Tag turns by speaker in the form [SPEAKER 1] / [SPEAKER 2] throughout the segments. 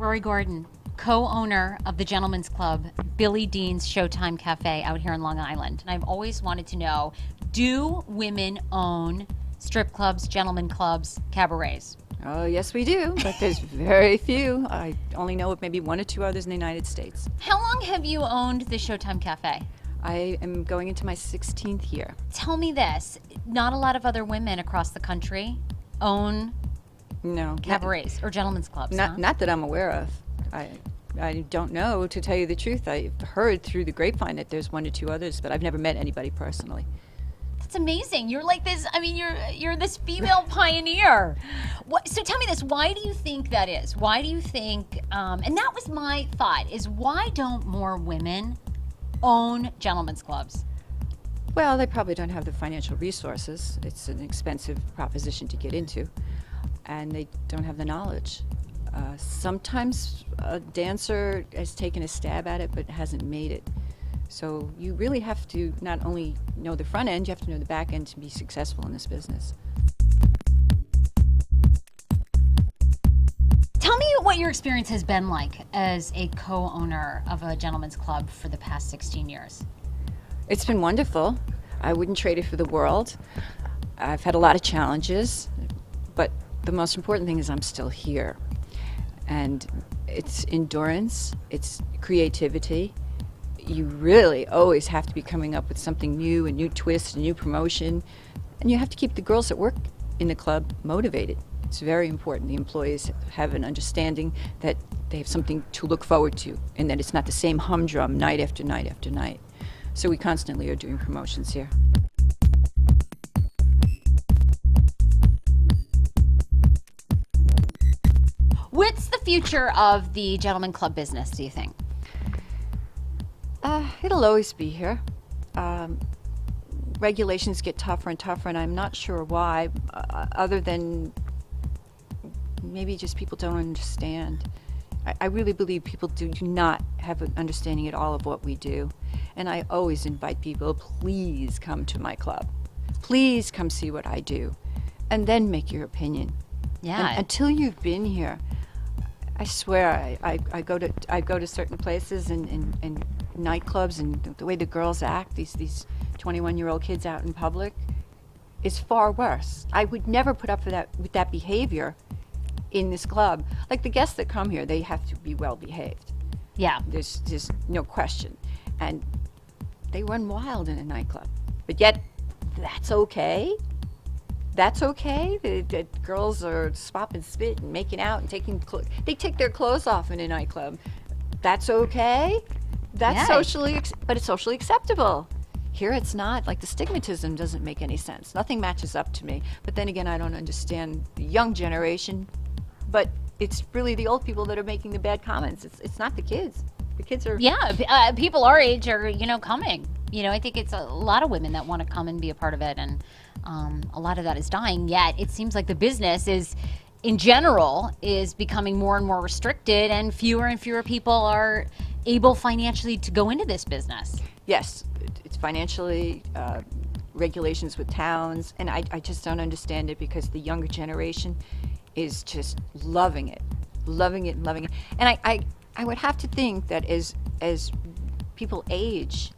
[SPEAKER 1] Rory Gordon, co-owner of the Gentlemen's Club, Billy Dean's Showtime Cafe out here in Long Island. And I've always wanted to know, do women own strip clubs, gentlemen clubs, cabarets?
[SPEAKER 2] Oh, yes, we do, but there's very few. I only know of maybe one or two others in the United States.
[SPEAKER 1] How long have you owned the Showtime Cafe?
[SPEAKER 2] I am going into my 16th year.
[SPEAKER 1] Tell me this, not a lot of other women across the country own cabarets or gentlemen's clubs,
[SPEAKER 2] Not that I'm aware of. I don't know, to tell you the truth. I've heard through the grapevine that there's one or two others, but I've never met anybody personally.
[SPEAKER 1] That's amazing. You're like this, I mean, you're this female pioneer. So tell me this, why do you think that is? Why do you think, and that was my thought, is why don't more women own gentlemen's clubs?
[SPEAKER 2] Well, they probably don't have the financial resources. It's an expensive proposition to get into, and they don't have the knowledge. Sometimes a dancer has taken a stab at it but hasn't made it. So you really have to not only know the front end, you have to know the back end to be successful in this business.
[SPEAKER 1] Tell me what your experience has been like as a co-owner of a gentleman's club for the past 16 years.
[SPEAKER 2] It's been wonderful. I wouldn't trade it for the world. I've had a lot of challenges, but the most important thing is I'm still here. And it's endurance, it's creativity. You really always have to be coming up with something new, a new twist, a new promotion. And you have to keep the girls that work in the club motivated. It's very important the employees have an understanding that they have something to look forward to and that it's not the same humdrum night after night after night. So we constantly are doing promotions here.
[SPEAKER 1] What's the future of the gentleman club business, do you think?
[SPEAKER 2] It'll always be here. Regulations get tougher and tougher, and I'm not sure why, other than maybe just people don't understand. I really believe people do not have an understanding at all of what we do. And I always invite people, please come to my club. Please come see what I do. And then make your opinion.
[SPEAKER 1] Yeah.
[SPEAKER 2] And until you've been here, I swear, I go to certain places and nightclubs, and the way the girls act, these 21-year-old kids out in public, is far worse. I would never put up with that behavior in this club. Like the guests that come here, they have to be well behaved.
[SPEAKER 1] Yeah.
[SPEAKER 2] There's no question. And they run wild in a nightclub. But yet, that's okay. That's okay. The girls are swap and spit and making out and they take their clothes off in a nightclub. That's okay. That's but it's socially acceptable. Here it's not. Like the stigmatism doesn't make any sense. Nothing matches up to me. But then again, I don't understand the young generation. But it's really the old people that are making the bad comments. It's not the kids. The kids are...
[SPEAKER 1] Yeah, people our age are, coming. I think it's a lot of women that want to come and be a part of it, and a lot of that is dying. Yet it seems like the business is, in general, is becoming more and more restricted, and fewer people are able financially to go into this business.
[SPEAKER 2] Yes, it's financially, regulations with towns, and I just don't understand it, because the younger generation is just loving it. And I would have to think that as people age,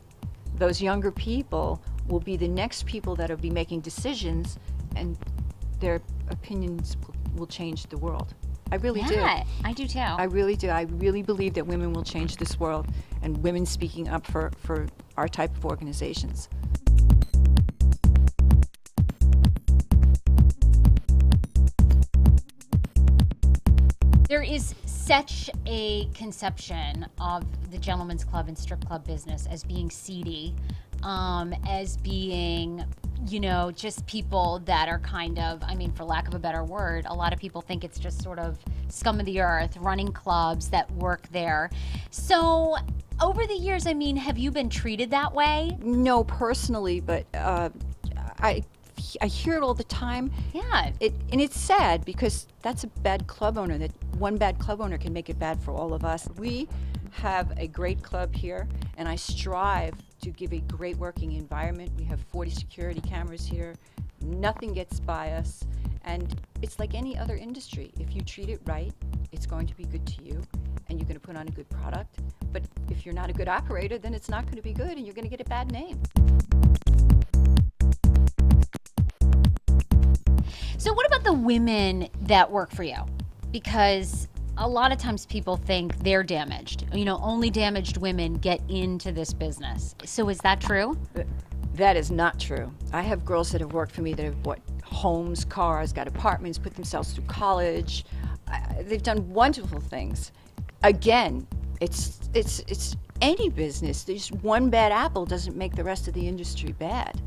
[SPEAKER 2] those younger people will be the next people that will be making decisions, and their opinions will change the world. I really do.
[SPEAKER 1] Yeah, I do too.
[SPEAKER 2] I really do. I really believe that women will change this world, and women speaking up for our type of organizations.
[SPEAKER 1] There is such a conception of the gentleman's club and strip club business as being seedy, as being, just people that are kind of, for lack of a better word, a lot of people think it's just sort of scum of the earth, running clubs that work there. So over the years, have you been treated that way?
[SPEAKER 2] No, personally, but I hear it all the time.
[SPEAKER 1] Yeah.
[SPEAKER 2] And it's sad, because that's a bad club owner. That one bad club owner can make it bad for all of us. We have a great club here, and I strive to give a great working environment. We have 40 security cameras here. Nothing gets by us. And it's like any other industry. If you treat it right, it's going to be good to you, and you're going to put on a good product. But if you're not a good operator, then it's not going to be good, and you're going to get a bad name.
[SPEAKER 1] So what about the women that work for you? Because a lot of times people think they're damaged. Only damaged women get into this business. So is that true?
[SPEAKER 2] That is not true. I have girls that have worked for me that have bought homes, cars, got apartments, put themselves through college. They've done wonderful things. Again, it's any business. There's one bad apple doesn't make the rest of the industry bad.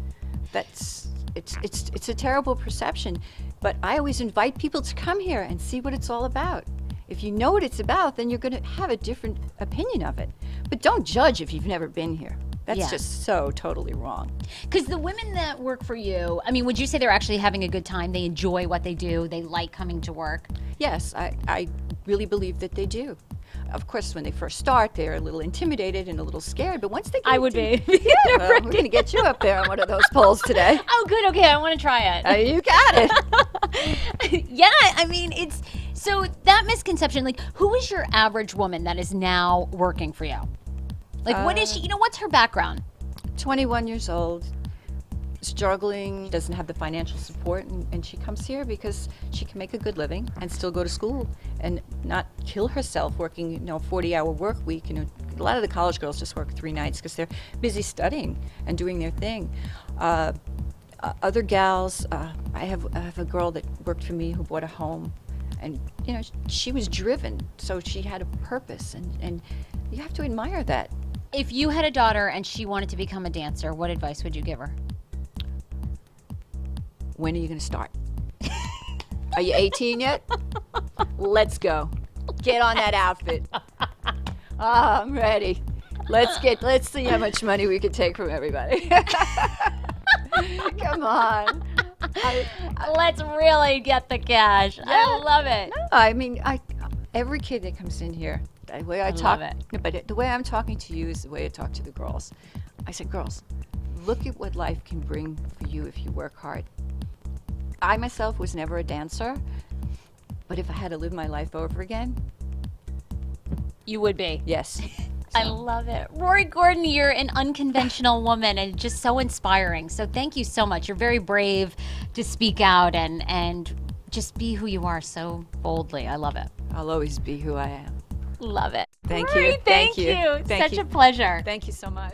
[SPEAKER 2] It's a terrible perception. But I always invite people to come here and see what it's all about. If you know what it's about, then you're going to have a different opinion of it. But don't judge if you've never been here. That's just so totally wrong.
[SPEAKER 1] Because the women that work for you, would you say they're actually having a good time? They enjoy what they do? They like coming to work?
[SPEAKER 2] Yes, I really believe that they do. Of course, when they first start, they're a little intimidated and a little scared. But once they get
[SPEAKER 1] be.
[SPEAKER 2] Well, we're going to get you up there on one of those poles today.
[SPEAKER 1] Oh, good. Okay, I want to try it.
[SPEAKER 2] You got it.
[SPEAKER 1] Yeah, it's so that misconception. Like, who is your average woman that is now working for you? Like, what is she? What's her background?
[SPEAKER 2] 21 years old, struggling, doesn't have the financial support, and she comes here because she can make a good living and still go to school and not kill herself working, a 40-hour work week. A lot of the college girls just work 3 nights because they're busy studying and doing their thing. Other gals, I have a girl that worked for me who bought a home, and she was driven, so she had a purpose, and you have to admire that.
[SPEAKER 1] If you had a daughter and she wanted to become a dancer, what advice would you give her?
[SPEAKER 2] When are you going to start? Are you 18 yet? Let's go. Get on that outfit. I'm ready. Let's see how much money we can take from everybody. Come on.
[SPEAKER 1] Let's really get the cash. Yeah. I love it.
[SPEAKER 2] No, every kid that comes in here, the way I talk,
[SPEAKER 1] love it.
[SPEAKER 2] No, but the way I'm talking to you is the way I talk to the girls. I said, girls, look at what life can bring for you if you work hard. I myself was never a dancer, but if I had to live my life over again,
[SPEAKER 1] you would be.
[SPEAKER 2] Yes.
[SPEAKER 1] I love it. Rory Gordon, you're an unconventional woman and just so inspiring. So thank you so much. You're very brave to speak out and just be who you are so boldly. I love it.
[SPEAKER 2] I'll always be who I am.
[SPEAKER 1] Love it.
[SPEAKER 2] Thank
[SPEAKER 1] Rory,
[SPEAKER 2] you.
[SPEAKER 1] Thank you. Such a pleasure.
[SPEAKER 2] Thank you so much.